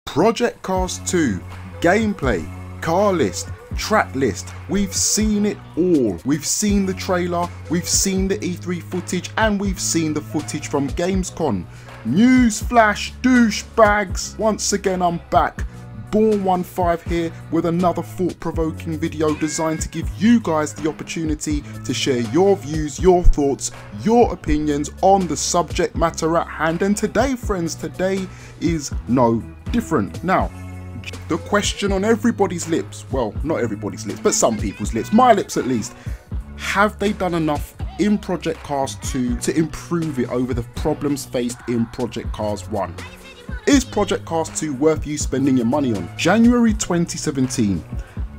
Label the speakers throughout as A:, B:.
A: Project Cars 2, gameplay, car list, track list, we've seen it all. We've seen the trailer, we've seen the E3 footage, and we've seen the footage from Gamescom. Newsflash, douchebags, once again I'm back. BOURNE15 here with another thought-provoking video designed to give you guys the opportunity to share your views, your thoughts, your opinions on the subject matter at hand. And today, friends, today is no different. Now, the question on everybody's lips, well, not everybody's lips, but some people's lips, my lips at least, have they done enough in Project Cars 2 to improve it over the problems faced in Project Cars 1? Is Project Cars 2 worth you spending your money on? January 2017,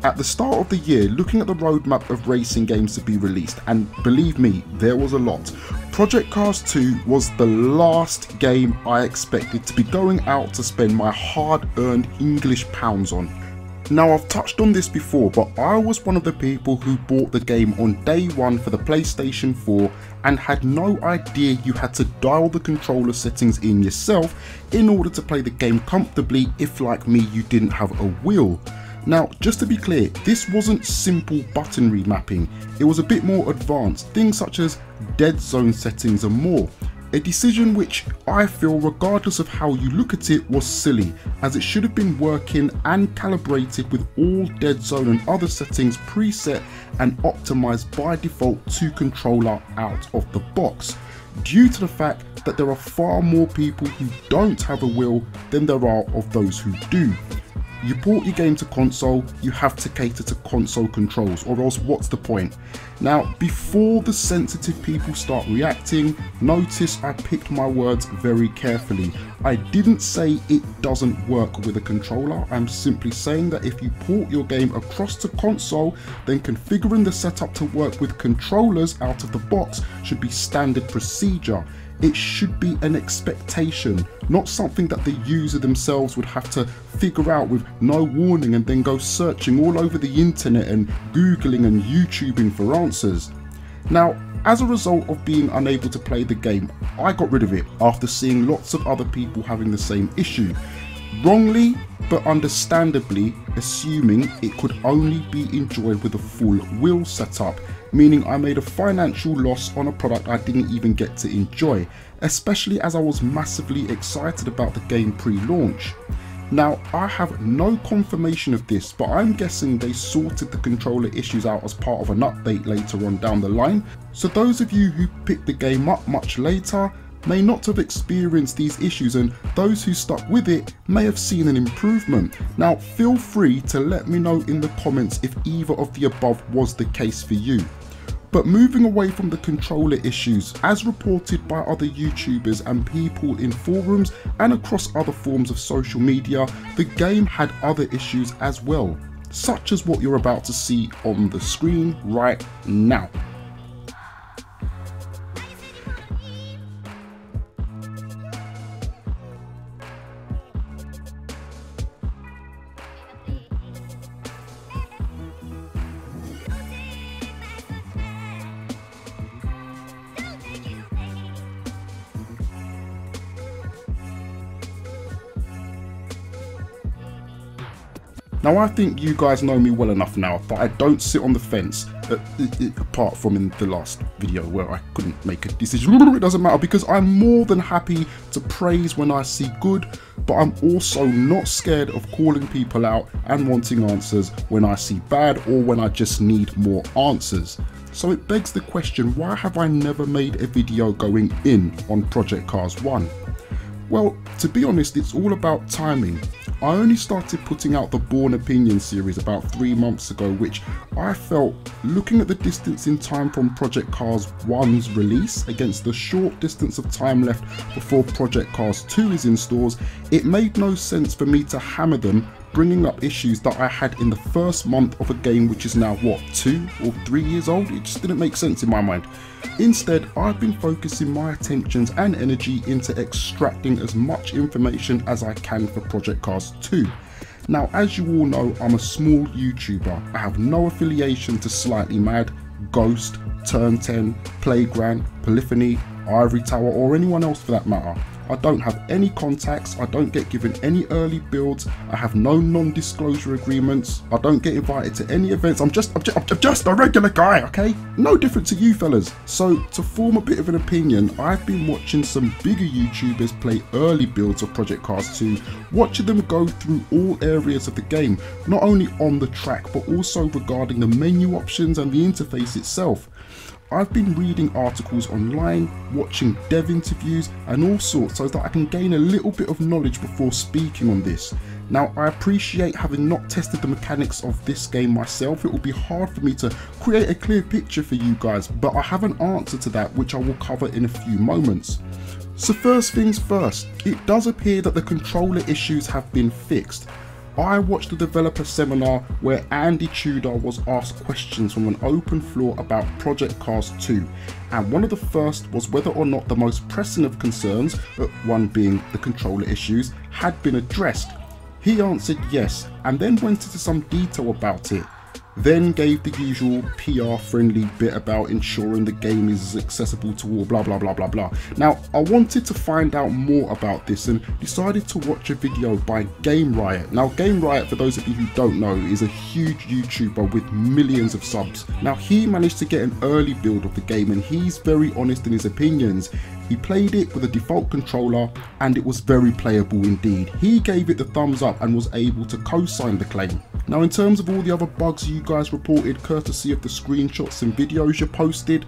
A: at the start of the year, looking at the roadmap of racing games to be released, and believe me, there was a lot. Project Cars 2 was the last game I expected to be going out to spend my hard-earned English pounds on. Now, I've touched on this before, but I was one of the people who bought the game on day one for the PlayStation 4 and had no idea you had to dial the controller settings in yourself in order to play the game comfortably if, like me, you didn't have a wheel. Now, just to be clear, this wasn't simple button remapping, it was a bit more advanced, things such as dead zone settings and more. A decision which I feel, regardless of how you look at it, was silly, as it should have been working and calibrated with all dead zone and other settings preset and optimized by default to controller out of the box, due to the fact that there are far more people who don't have a wheel than there are of those who do. You port your game to console, you have to cater to console controls, or else what's the point? Now, before the sensitive people start reacting, notice I picked my words very carefully. I didn't say it doesn't work with a controller, I'm simply saying that if you port your game across to console, then configuring the setup to work with controllers out of the box should be standard procedure. It should be an expectation, not something that the user themselves would have to figure out with no warning and then go searching all over the internet and Googling and YouTubing for answers. Now, as a result of being unable to play the game, I got rid of it after seeing lots of other people having the same issue. Wrongly, but understandably, assuming it could only be enjoyed with a full wheel setup, meaning I made a financial loss on a product I didn't even get to enjoy, especially as I was massively excited about the game pre-launch. Now, I have no confirmation of this, but I'm guessing they sorted the controller issues out as part of an update later on down the line, so those of you who picked the game up much later may not have experienced these issues, and those who stuck with it may have seen an improvement. Now, feel free to let me know in the comments if either of the above was the case for you. But moving away from the controller issues, as reported by other YouTubers and people in forums and across other forms of social media, the game had other issues as well, such as what you're about to see on the screen right now. Now, I think you guys know me well enough now that I don't sit on the fence, apart from in the last video where I couldn't make a decision. It doesn't matter, because I'm more than happy to praise when I see good, but I'm also not scared of calling people out and wanting answers when I see bad or when I just need more answers. So it begs the question, why have I never made a video going in on Project Cars 1? Well, to be honest, it's all about timing. I only started putting out the Bourne Opinion series about 3 months ago, which I felt, looking at the distance in time from Project Cars 1's release against the short distance of time left before Project Cars 2 is in stores, it made no sense for me to hammer them, bringing up issues that I had in the first month of a game which is now, what, 2 or 3 years old? It just didn't make sense in my mind. Instead, I've been focusing my attentions and energy into extracting as much information as I can for Project Cars 2. Now, as you all know, I'm a small YouTuber. I have no affiliation to Slightly Mad, Ghost, Turn 10, Playground, Polyphony, Ivory Tower, or anyone else for that matter. I don't have any contacts, I don't get given any early builds, I have no non-disclosure agreements, I don't get invited to any events. I'm just a regular guy, okay? No different to you fellas. So to form a bit of an opinion, I've been watching some bigger YouTubers play early builds of Project Cars 2, watching them go through all areas of the game, not only on the track but also regarding the menu options and the interface itself. I've been reading articles online, watching dev interviews and all sorts so that I can gain a little bit of knowledge before speaking on this. Now, I appreciate having not tested the mechanics of this game myself. It will be hard for me to create a clear picture for you guys, but I have an answer to that which I will cover in a few moments. So first things first, it does appear that the controller issues have been fixed. I watched a developer seminar where Andy Tudor was asked questions from an open floor about Project Cars 2, and one of the first was whether or not the most pressing of concerns, one being the controller issues, had been addressed. He answered yes, and then went into some detail about it. Then gave the usual PR friendly bit about ensuring the game is accessible to all, blah blah blah blah blah. Now, I wanted to find out more about this and decided to watch a video by Game Riot. Now, Game Riot, for those of you who don't know, is a huge YouTuber with millions of subs. Now, he managed to get an early build of the game and he's very honest in his opinions. He played it with a default controller and it was very playable indeed. He gave it the thumbs up and was able to co-sign the claim. Now, in terms of all the other bugs you guys reported courtesy of the screenshots and videos you posted,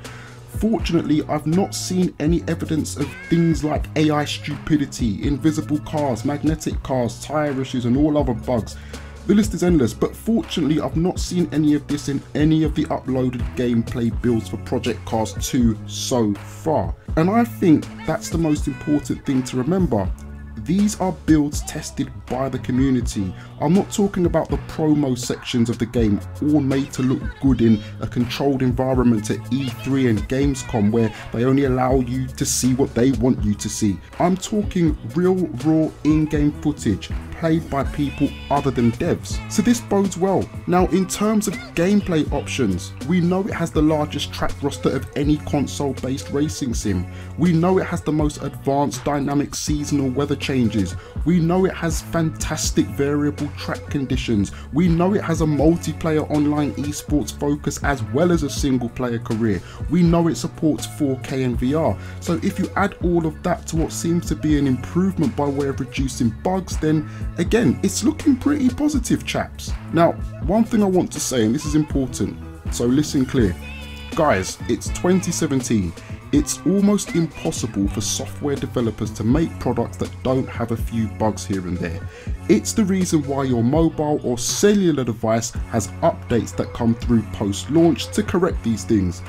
A: fortunately I've not seen any evidence of things like AI stupidity, invisible cars, magnetic cars, tyre issues and all other bugs. The list is endless, but fortunately I've not seen any of this in any of the uploaded gameplay builds for Project Cars 2 so far. And I think that's the most important thing to remember. These are builds tested by the community. I'm not talking about the promo sections of the game, all made to look good in a controlled environment at E3 and Gamescom where they only allow you to see what they want you to see. I'm talking real raw in-game footage played by people other than devs. So this bodes well. Now, in terms of gameplay options, we know it has the largest track roster of any console-based racing sim. We know it has the most advanced dynamic seasonal weather changes. We know it has fantastic variable track conditions. We know it has a multiplayer online esports focus as well as a single player career. We know it supports 4K and VR. So if you add all of that to what seems to be an improvement by way of reducing bugs, then again, it's looking pretty positive, chaps. Now, one thing I want to say, and this is important, so listen clear. Guys, it's 2017. It's almost impossible for software developers to make products that don't have a few bugs here and there. It's the reason why your mobile or cellular device has updates that come through post-launch to correct these things.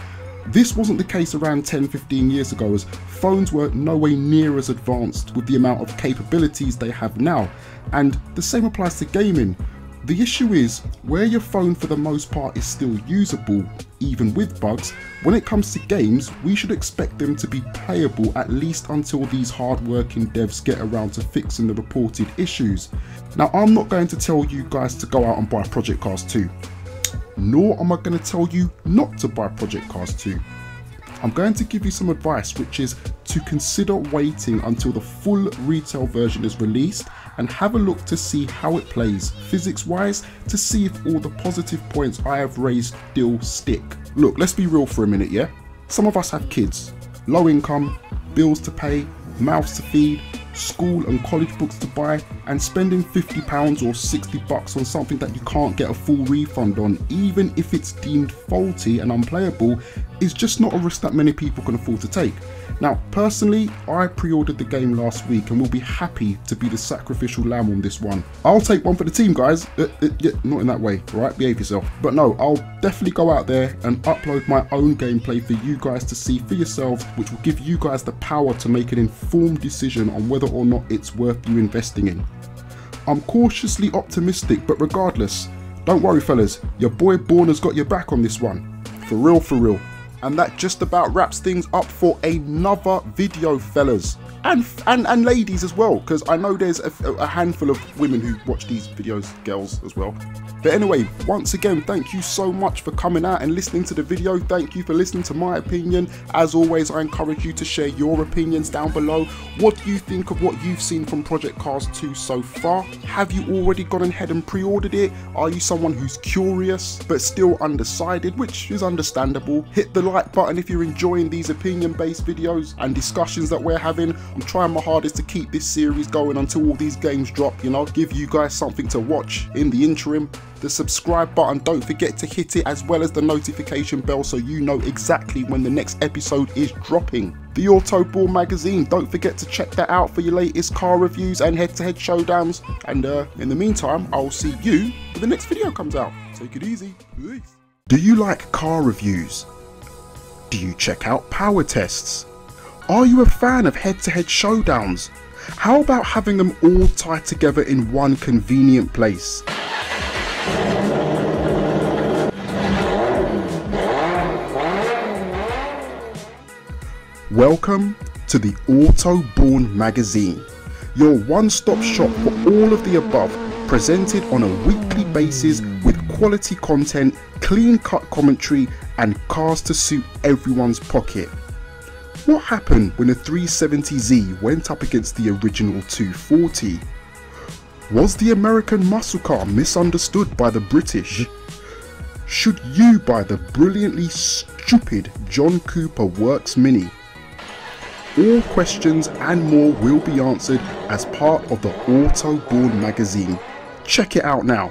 A: This wasn't the case around 10-15 years ago, as phones were nowhere near as advanced with the amount of capabilities they have now, and the same applies to gaming. The issue is, where your phone for the most part is still usable, even with bugs, when it comes to games, we should expect them to be playable at least until these hard-working devs get around to fixing the reported issues. Now, I'm not going to tell you guys to go out and buy Project Cars 2, nor am I going to tell you not to buy Project Cars 2. I'm going to give you some advice, which is to consider waiting until the full retail version is released and have a look to see how it plays physics wise, to see if all the positive points I have raised still stick. Look, let's be real for a minute, yeah? Some of us have kids, low income, bills to pay, mouths to feed, school and college books to buy, and spending £50 or $60 on something that you can't get a full refund on, even if it's deemed faulty and unplayable, is just not a risk that many people can afford to take. Now, personally, I pre-ordered the game last week and will be happy to be the sacrificial lamb on this one. I'll take one for the team, guys. Yeah, not in that way, right? Behave yourself. But no, I'll definitely go out there and upload my own gameplay for you guys to see for yourselves, which will give you guys the power to make an informed decision on whether or not it's worth you investing in. I'm cautiously optimistic, but regardless, don't worry fellas, your boy BOURNE has got your back on this one. For real, for real. And that just about wraps things up for another video, fellas, and ladies as well, because I know there's a handful of women who watch these videos, girls as well. But anyway, once again, thank you so much for coming out and listening to the video. Thank you for listening to my opinion. As always, I encourage you to share your opinions down below. What do you think of what you've seen from Project Cars 2 so far? Have you already gone ahead and pre-ordered it? Are you someone who's curious but still undecided, which is understandable? Hit the like button if you're enjoying these opinion-based videos and discussions that we're having. I'm trying my hardest to keep this series going until all these games drop, you know, give you guys something to watch in the interim. The subscribe button, don't forget to hit it, as well as the notification bell so you know exactly when the next episode is dropping. The AutoBOURNE magazine, don't forget to check that out for your latest car reviews and head-to-head showdowns. And in the meantime, I'll see you when the next video comes out. Take it easy. Peace. Do you like car reviews? Do you check out power tests? Are you a fan of head-to-head showdowns? How about having them all tied together in one convenient place? Welcome to the AutoBOURNE magazine, your one-stop shop for all of the above, presented on a weekly basis with quality content, clean-cut commentary and cars to suit everyone's pocket. What happened when a 370Z went up against the original 240? Was the American muscle car misunderstood by the British? Should you buy the brilliantly stupid John Cooper Works Mini? All questions and more will be answered as part of the AutoBOURNE magazine. Check it out now.